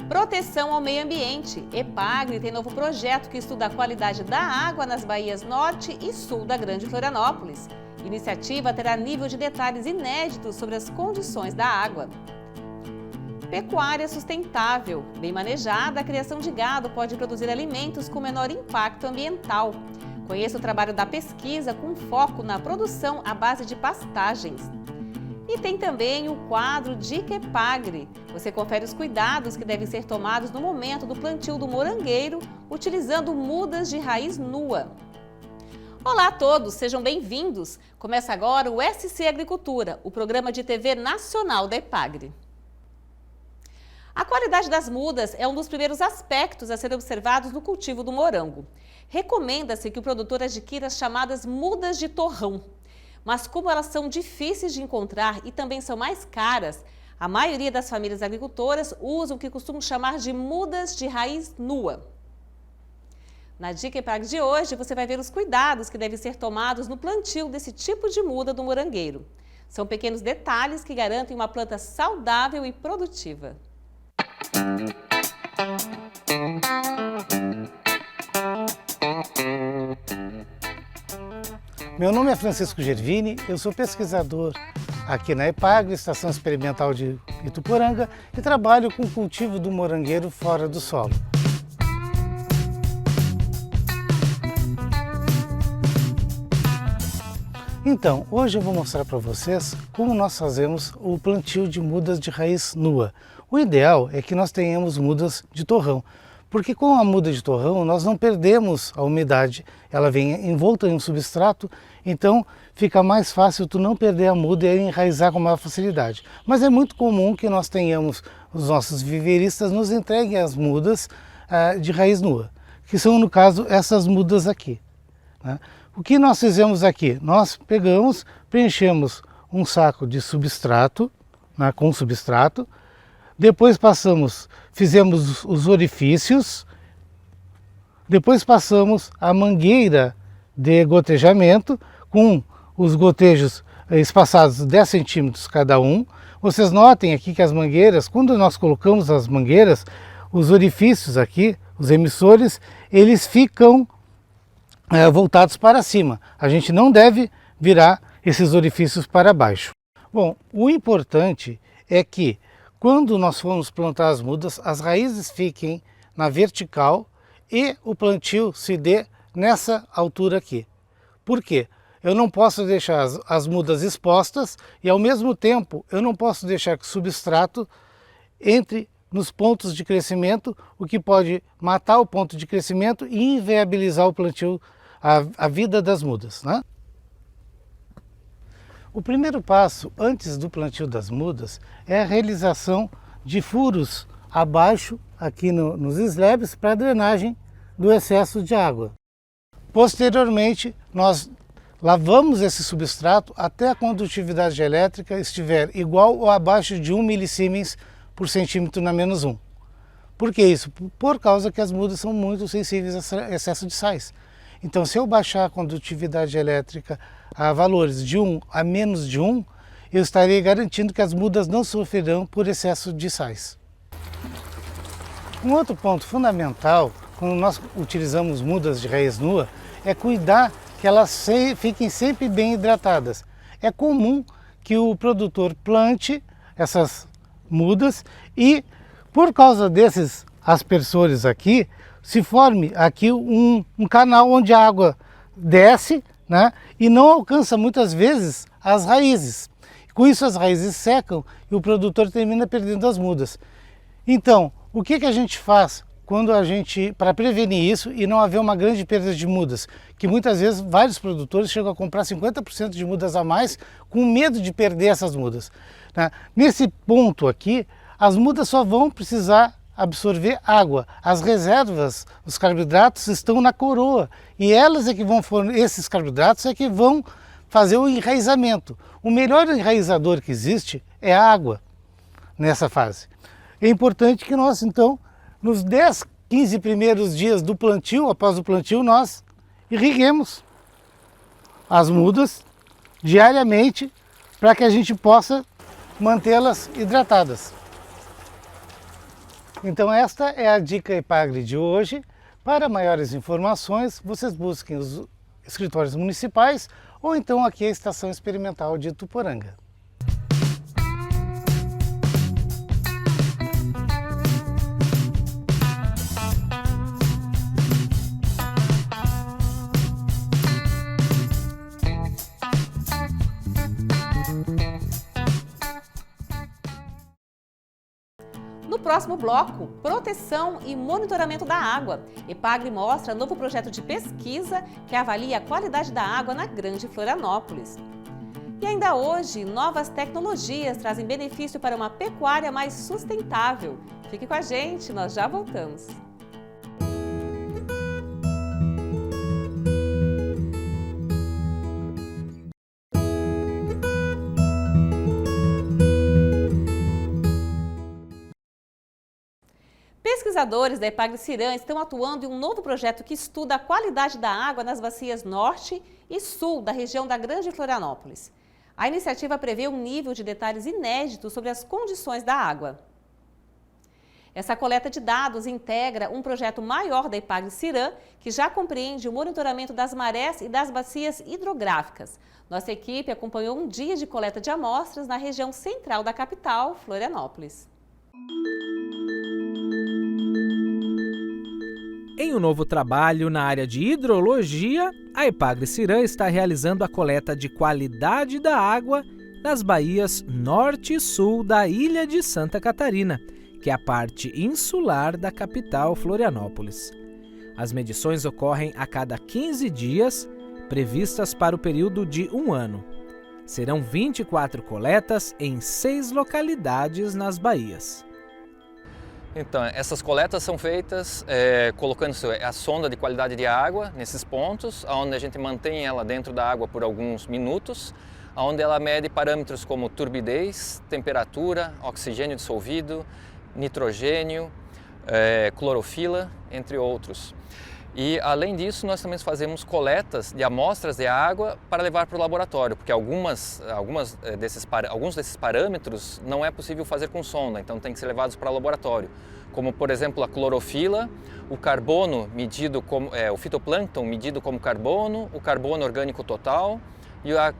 Proteção ao meio ambiente. EPAGRE tem novo projeto que estuda a qualidade da água nas baías Norte e Sul da Grande Florianópolis. Iniciativa terá nível de detalhes inéditos sobre as condições da água. Pecuária sustentável. Bem manejada, a criação de gado pode produzir alimentos com menor impacto ambiental. Conheça o trabalho da pesquisa com foco na produção à base de pastagens. E tem também o quadro Dica EPAGRE. Você confere os cuidados que devem ser tomados no momento do plantio do morangueiro, utilizando mudas de raiz nua. Olá a todos, sejam bem-vindos. Começa agora o SC Agricultura, o programa de TV nacional da EPAGRE. A qualidade das mudas é um dos primeiros aspectos a serem observados no cultivo do morango. Recomenda-se que o produtor adquira as chamadas mudas de torrão. Mas como elas são difíceis de encontrar e também são mais caras, a maioria das famílias agricultoras usa o que costumam chamar de mudas de raiz nua. Na Dica EPAGRE de hoje, você vai ver os cuidados que devem ser tomados no plantio desse tipo de muda do morangueiro. São pequenos detalhes que garantem uma planta saudável e produtiva. Meu nome é Francisco Gervini, eu sou pesquisador aqui na EPAGRE, Estação Experimental de Ituporanga, e trabalho com o cultivo do morangueiro fora do solo. Então, hoje eu vou mostrar para vocês como nós fazemos o plantio de mudas de raiz nua. O ideal é que nós tenhamos mudas de torrão, porque com a muda de torrão nós não perdemos a umidade, ela vem envolta em um substrato, então fica mais fácil tu não perder a muda e enraizar com maior facilidade. Mas é muito comum que nós tenhamos, os nossos viveiristas nos entreguem as mudas de raiz nua, que são no caso essas mudas aqui, né? O que nós fizemos aqui? Nós pegamos, preenchemos um saco de substrato, né, com substrato, depois fizemos os orifícios, depois passamos a mangueira de gotejamento com os gotejos espaçados 10 centímetros cada um. Vocês notem aqui que as mangueiras, quando nós colocamos as mangueiras, os orifícios aqui, os emissores, eles ficam voltados para cima. A gente não deve virar esses orifícios para baixo. Bom, o importante é que quando nós formos plantar as mudas, as raízes fiquem na vertical e o plantio se dê nessa altura aqui. Por quê? Eu não posso deixar as mudas expostas e ao mesmo tempo eu não posso deixar que o substrato entre nos pontos de crescimento, o que pode matar o ponto de crescimento e inviabilizar o plantio, a vida das mudas, né? O primeiro passo antes do plantio das mudas é a realização de furos abaixo, aqui nos slabs, para a drenagem do excesso de água. Posteriormente, nós lavamos esse substrato até a condutividade elétrica estiver igual ou abaixo de 1 milisiemens por centímetro na menos 1. Por que isso? Por causa que as mudas são muito sensíveis a excesso de sais. Então, se eu baixar a condutividade elétrica a valores de 1 a menos de 1, eu estarei garantindo que as mudas não sofrerão por excesso de sais. Um outro ponto fundamental, quando nós utilizamos mudas de raiz nua, é cuidar que elas fiquem sempre bem hidratadas. É comum que o produtor plante essas mudas e, por causa desses aspersores aqui, se forme aqui um canal onde a água desce, né, e não alcança muitas vezes as raízes. Com isso as raízes secam e o produtor termina perdendo as mudas. Então, o que a gente faz para prevenir isso e não haver uma grande perda de mudas? Que muitas vezes vários produtores chegam a comprar 50% de mudas a mais com medo de perder essas mudas, né? Nesse ponto aqui, as mudas só vão precisar absorver água. As reservas, os carboidratos estão na coroa e elas é que vão esses carboidratos é que vão fazer o enraizamento. O melhor enraizador que existe é a água nessa fase. É importante que nós então, nos 10, 15 primeiros dias do plantio, após o plantio, nós irriguemos as mudas diariamente para que a gente possa mantê-las hidratadas. Então esta é a dica Epagre de hoje. Para maiores informações, vocês busquem os escritórios municipais ou então aqui a Estação Experimental de Ituporanga. No próximo bloco, proteção e monitoramento da água. Epagre mostra novo projeto de pesquisa que avalia a qualidade da água na Grande Florianópolis. E ainda hoje, novas tecnologias trazem benefício para uma pecuária mais sustentável. Fique com a gente, nós já voltamos. Pesquisadores da Epagre Ciran estão atuando em um novo projeto que estuda a qualidade da água nas bacias norte e sul da região da Grande Florianópolis. A iniciativa prevê um nível de detalhes inédito sobre as condições da água. Essa coleta de dados integra um projeto maior da Epagre Ciran, que já compreende o monitoramento das marés e das bacias hidrográficas. Nossa equipe acompanhou um dia de coleta de amostras na região central da capital, Florianópolis. Em um novo trabalho na área de hidrologia, a Epagre Ciran está realizando a coleta de qualidade da água nas baías norte e sul da ilha de Santa Catarina, que é a parte insular da capital Florianópolis. As medições ocorrem a cada 15 dias, previstas para o período de um ano. Serão 24 coletas em 6 localidades nas baías. Então, essas coletas são feitas colocando a sonda de qualidade de água nesses pontos, onde a gente mantém ela dentro da água por alguns minutos, onde ela mede parâmetros como turbidez, temperatura, oxigênio dissolvido, nitrogênio, clorofila, entre outros. E, além disso, nós também fazemos coletas de amostras de água para levar para o laboratório, porque alguns desses parâmetros não é possível fazer com sonda, então tem que ser levados para o laboratório. Como, por exemplo, a clorofila, o carbono medido como, o fitoplâncton medido como carbono, o carbono orgânico total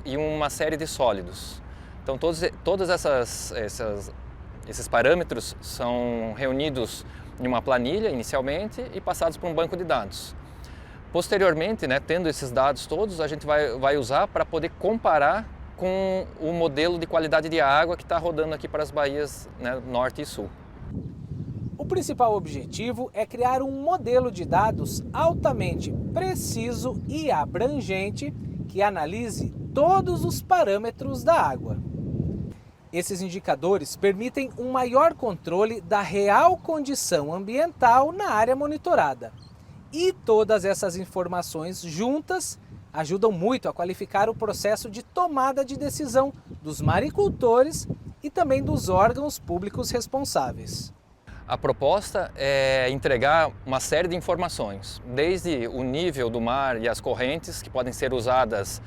e uma série de sólidos. Então, todos esses parâmetros são reunidos em uma planilha inicialmente e passados para um banco de dados. Posteriormente, tendo esses dados todos, a gente vai usar para poder comparar com o modelo de qualidade de água que está rodando aqui para as baías norte e sul. O principal objetivo é criar um modelo de dados altamente preciso e abrangente que analise todos os parâmetros da água. Esses indicadores permitem um maior controle da real condição ambiental na área monitorada. E todas essas informações juntas ajudam muito a qualificar o processo de tomada de decisão dos maricultores e também dos órgãos públicos responsáveis. A proposta é entregar uma série de informações, desde o nível do mar e as correntes, que podem ser usadas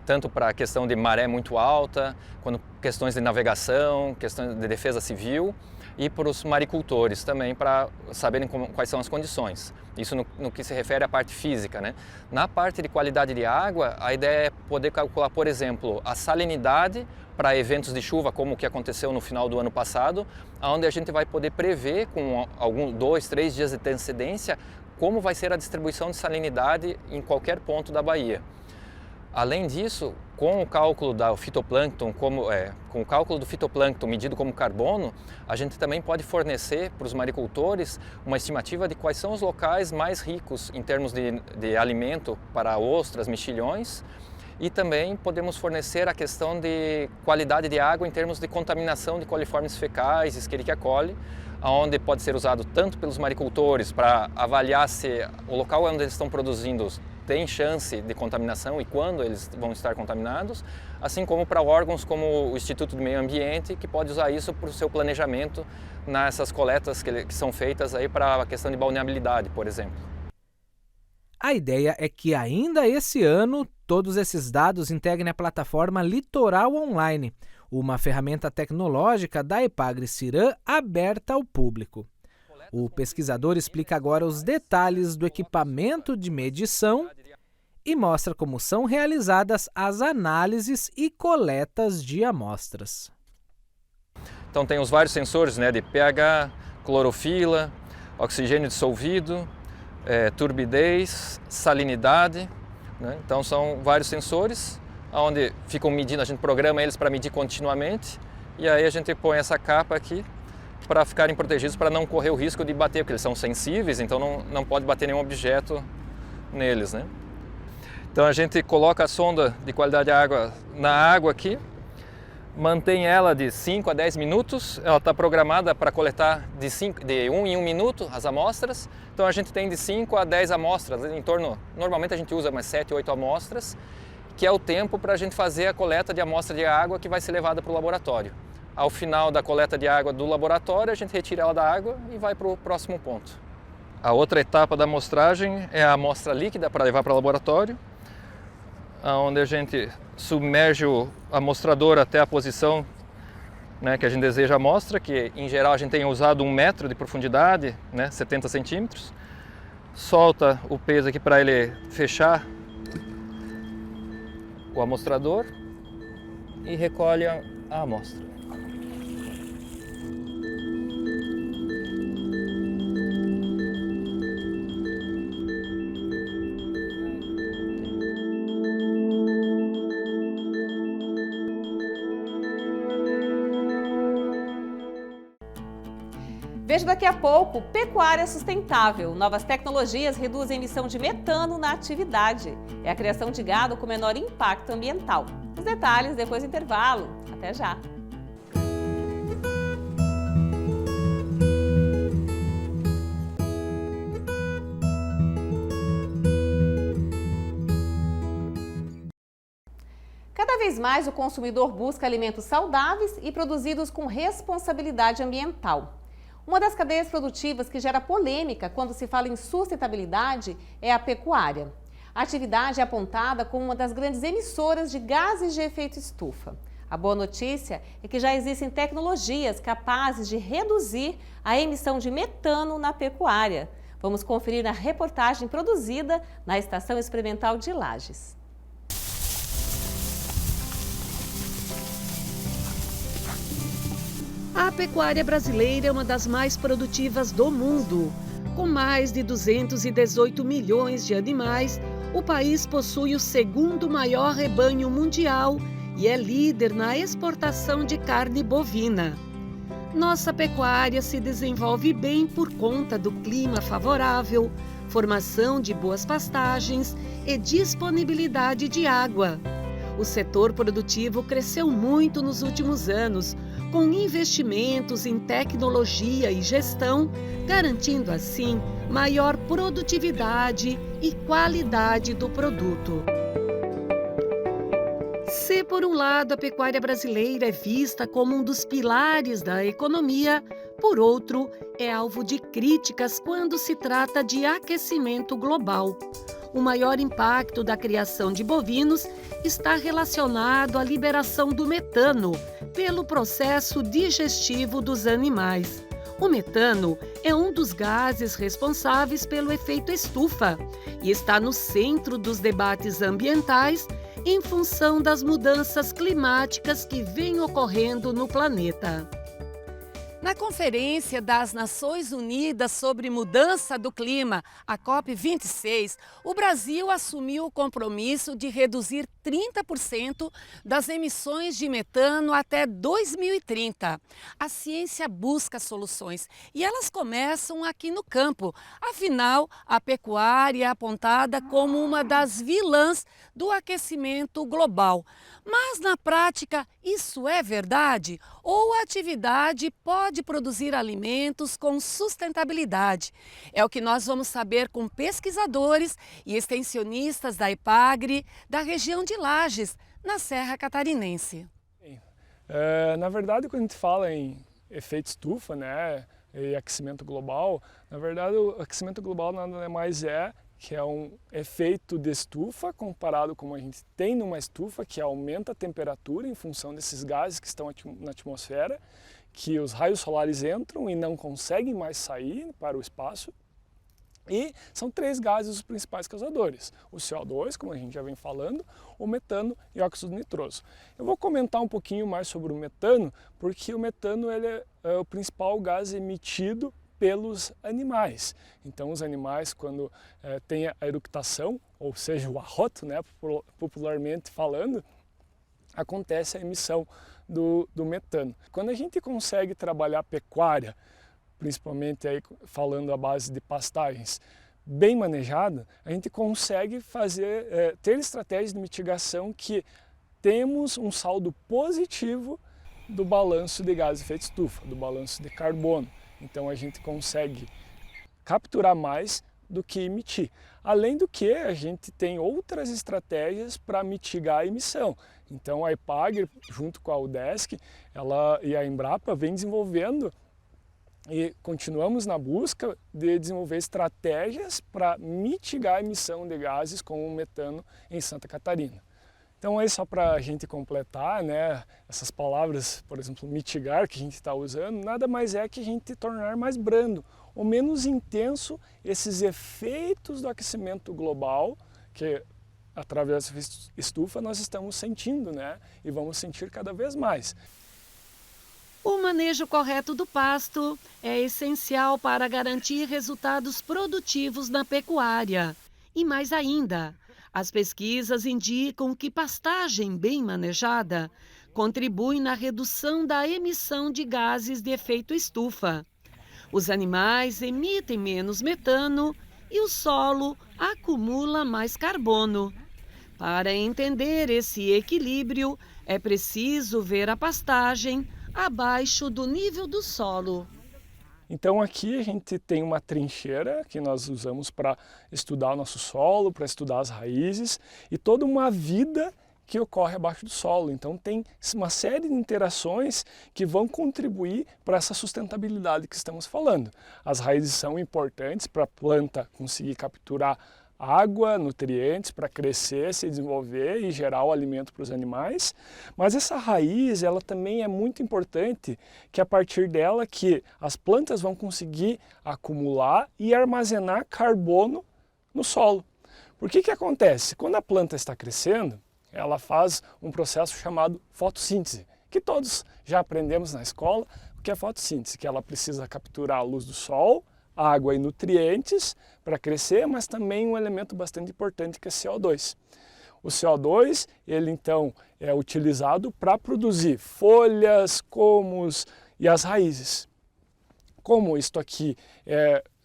tanto para a questão de maré muito alta, quanto questões de navegação, questões de defesa civil, e para os maricultores também, para saberem quais são as condições. Isso no que se refere à parte física, Na parte de qualidade de água, a ideia é poder calcular, por exemplo, a salinidade para eventos de chuva, como o que aconteceu no final do ano passado, onde a gente vai poder prever com 2, 3 dias de antecedência como vai ser a distribuição de salinidade em qualquer ponto da baía. Além disso, com o cálculo do fitoplâncton, com o cálculo do fitoplâncton medido como carbono, a gente também pode fornecer para os maricultores uma estimativa de quais são os locais mais ricos em termos de alimento para ostras, mexilhões, e também podemos fornecer a questão de qualidade de água em termos de contaminação de coliformes fecais, Escherichia coli, onde pode ser usado tanto pelos maricultores para avaliar se o local onde eles estão produzindo tem chance de contaminação e quando eles vão estar contaminados, assim como para órgãos como o Instituto do Meio Ambiente, que pode usar isso para o seu planejamento nessas coletas que são feitas aí para a questão de balneabilidade, por exemplo. A ideia é que ainda esse ano todos esses dados integrem a plataforma Litoral Online, uma ferramenta tecnológica da Epagre Ciran aberta ao público. O pesquisador explica agora os detalhes do equipamento de medição e mostra como são realizadas as análises e coletas de amostras. Então tem os vários sensores, né, de pH, clorofila, oxigênio dissolvido, turbidez, salinidade, né? Então são vários sensores onde ficam medindo, a gente programa eles para medir continuamente e aí a gente põe essa capa aqui para ficarem protegidos, para não correr o risco de bater, porque eles são sensíveis, então não pode bater nenhum objeto neles, né? Então a gente coloca a sonda de qualidade de água na água aqui, mantém ela de 5 a 10 minutos, ela está programada para coletar de 1 em 1 minuto as amostras, então a gente tem de 5 a 10 amostras, normalmente a gente usa umas 7, 8 amostras, que é o tempo para a gente fazer a coleta de amostra de água que vai ser levada para o laboratório. Ao final da coleta de água do laboratório, a gente retira ela da água e vai para o próximo ponto. A outra etapa da amostragem é a amostra líquida para levar para o laboratório, onde a gente submerge o amostrador até a posição, né, que a gente deseja a amostra, que em geral a gente tem usado 1 metro de profundidade, né, 70 centímetros. Solta o peso aqui para ele fechar o amostrador e recolhe a amostra. Veja daqui a pouco, pecuária sustentável. Novas tecnologias reduzem a emissão de metano na atividade. É a criação de gado com menor impacto ambiental. Os detalhes depois do intervalo. Até já! Cada vez mais o consumidor busca alimentos saudáveis e produzidos com responsabilidade ambiental. Uma das cadeias produtivas que gera polêmica quando se fala em sustentabilidade é a pecuária. A atividade é apontada como uma das grandes emissoras de gases de efeito estufa. A boa notícia é que já existem tecnologias capazes de reduzir a emissão de metano na pecuária. Vamos conferir na reportagem produzida na Estação Experimental de Lages. A pecuária brasileira é uma das mais produtivas do mundo. Com mais de 218 milhões de animais, o país possui o segundo maior rebanho mundial e é líder na exportação de carne bovina. Nossa pecuária se desenvolve bem por conta do clima favorável, formação de boas pastagens e disponibilidade de água. O setor produtivo cresceu muito nos últimos anos, com investimentos em tecnologia e gestão, garantindo assim maior produtividade e qualidade do produto. Se por um lado a pecuária brasileira é vista como um dos pilares da economia, por outro é alvo de críticas quando se trata de aquecimento global. O maior impacto da criação de bovinos está relacionado à liberação do metano pelo processo digestivo dos animais. O metano é um dos gases responsáveis pelo efeito estufa e está no centro dos debates ambientais em função das mudanças climáticas que vêm ocorrendo no planeta. Na Conferência das Nações Unidas sobre Mudança do Clima, a COP26, o Brasil assumiu o compromisso de reduzir 30% das emissões de metano até 2030. A ciência busca soluções e elas começam aqui no campo. Afinal, a pecuária é apontada como uma das vilãs do aquecimento global. Mas na prática, isso é verdade? Ou a atividade pode produzir alimentos com sustentabilidade? É o que nós vamos saber com pesquisadores e extensionistas da EPAGRE, da região de Lages, na Serra Catarinense. Na verdade, quando a gente fala em efeito estufa, né, e aquecimento global, na verdade o aquecimento global nada mais que é um efeito de estufa comparado com a gente tem numa estufa, que aumenta a temperatura em função desses gases que estão na atmosfera, que os raios solares entram e não conseguem mais sair para o espaço. E são 3 gases os principais causadores: o CO2, como a gente já vem falando, o metano e o óxido nitroso. Eu vou comentar um pouquinho mais sobre o metano, porque o metano ele é o principal gás emitido pelos animais. Então os animais, quando tem a eructação, ou seja, o arroto, né, popularmente falando, acontece a emissão do metano. Quando a gente consegue trabalhar a pecuária, principalmente aí falando à base de pastagens, bem manejada, a gente consegue ter estratégias de mitigação que temos um saldo positivo do balanço de gases de efeito estufa, do balanço de carbono. Então a gente consegue capturar mais do que emitir. Além do que, a gente tem outras estratégias para mitigar a emissão. Então a EPAGRE, junto com a UDESC, e a Embrapa, vem desenvolvendo e continuamos na busca de desenvolver estratégias para mitigar a emissão de gases como o metano em Santa Catarina. Então aí só para a gente completar, né, essas palavras, por exemplo, mitigar, que a gente está usando, nada mais é que a gente tornar mais brando ou menos intenso esses efeitos do aquecimento global que através da estufa nós estamos sentindo, né, e vamos sentir cada vez mais. O manejo correto do pasto é essencial para garantir resultados produtivos na pecuária. E mais ainda, as pesquisas indicam que pastagem bem manejada contribui na redução da emissão de gases de efeito estufa. Os animais emitem menos metano e o solo acumula mais carbono. Para entender esse equilíbrio, é preciso ver a pastagem abaixo do nível do solo. Então aqui a gente tem uma trincheira que nós usamos para estudar o nosso solo, para estudar as raízes e toda uma vida que ocorre abaixo do solo. Então tem uma série de interações que vão contribuir para essa sustentabilidade que estamos falando. As raízes são importantes para a planta conseguir capturar água, nutrientes para crescer, se desenvolver e gerar o alimento para os animais, mas essa raiz ela também é muito importante, que a partir dela que as plantas vão conseguir acumular e armazenar carbono no solo. Por que acontece? Quando a planta está crescendo, ela faz um processo chamado fotossíntese, que todos já aprendemos na escola, o que é fotossíntese, que ela precisa capturar a luz do sol, água e nutrientes para crescer, mas também um elemento bastante importante que é CO2. O CO2, ele então é utilizado para produzir folhas, colmos e as raízes. Como isto aqui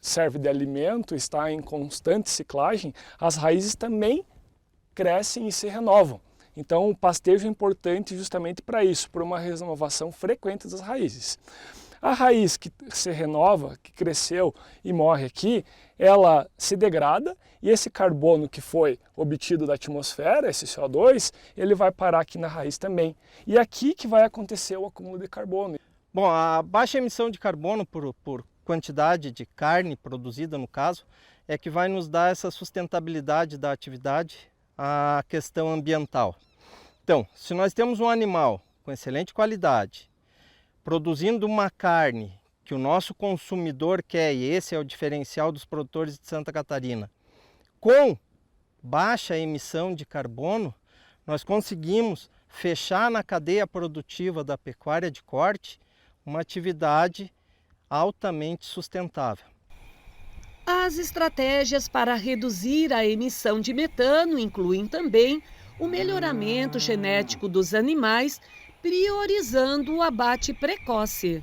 serve de alimento, está em constante ciclagem, as raízes também crescem e se renovam. Então o pastejo é importante justamente para isso, por uma renovação frequente das raízes. A raiz que se renova, que cresceu e morre aqui, ela se degrada e esse carbono que foi obtido da atmosfera, esse CO2, ele vai parar aqui na raiz também. E aqui que vai acontecer o acúmulo de carbono. Bom, a baixa emissão de carbono por quantidade de carne produzida, no caso, é que vai nos dar essa sustentabilidade da atividade à questão ambiental. Então, se nós temos um animal com excelente qualidade, produzindo uma carne que o nosso consumidor quer, e esse é o diferencial dos produtores de Santa Catarina, com baixa emissão de carbono, nós conseguimos fechar na cadeia produtiva da pecuária de corte uma atividade altamente sustentável. As estratégias para reduzir a emissão de metano incluem também o melhoramento genético dos animais, priorizando o abate precoce.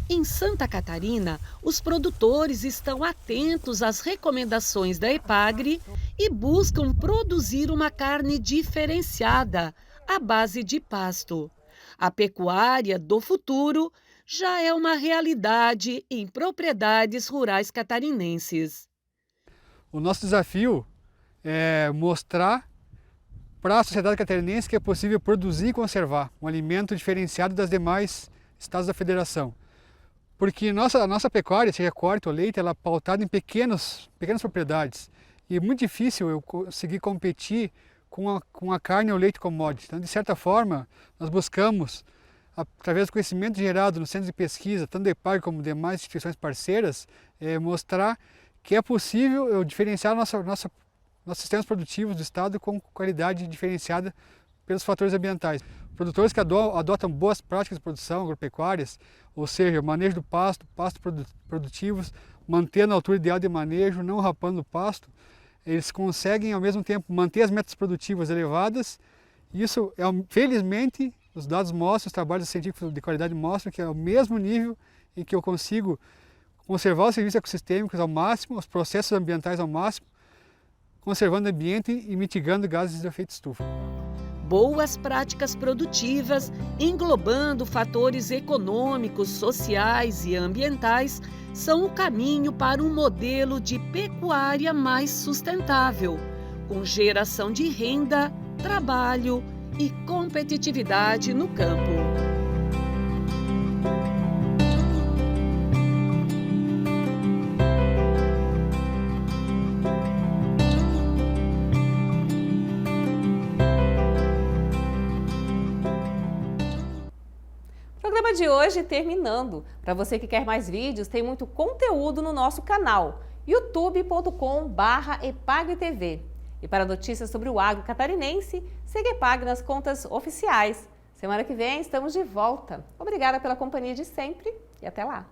Em Santa Catarina, os produtores estão atentos às recomendações da EPAGRE e buscam produzir uma carne diferenciada, à base de pasto. A pecuária do futuro já é uma realidade em propriedades rurais catarinenses. O nosso desafio é mostrar para a sociedade catarinense que é possível produzir e conservar um alimento diferenciado das demais estados da federação. Porque a nossa pecuária, seja corte ou leite, ela é pautada em pequenas propriedades. E é muito difícil eu conseguir competir com a carne ou leite commodity. Então, de certa forma, nós buscamos através do conhecimento gerado no centro de pesquisa, tanto da EPAGRE como demais instituições parceiras, mostrar que é possível diferenciar nossos sistemas produtivos do estado com qualidade diferenciada pelos fatores ambientais. Produtores que adotam boas práticas de produção agropecuárias, ou seja, manejo do pasto, produtivos, mantendo a altura ideal de manejo, não rapando o pasto, eles conseguem ao mesmo tempo manter as metas produtivas elevadas. Isso, felizmente, os dados mostram, os trabalhos científicos de qualidade mostram que é o mesmo nível em que eu consigo conservar os serviços ecossistêmicos ao máximo, os processos ambientais ao máximo, conservando o ambiente e mitigando gases de efeito estufa. Boas práticas produtivas, englobando fatores econômicos, sociais e ambientais, são o caminho para um modelo de pecuária mais sustentável, com geração de renda, trabalho e competitividade no campo. O programa de hoje terminando. Para você que quer mais vídeos, tem muito conteúdo no nosso canal youtube.com/epagretv. E para notícias sobre o agro catarinense, siga EPAGRE nas contas oficiais. Semana que vem estamos de volta. Obrigada pela companhia de sempre e até lá!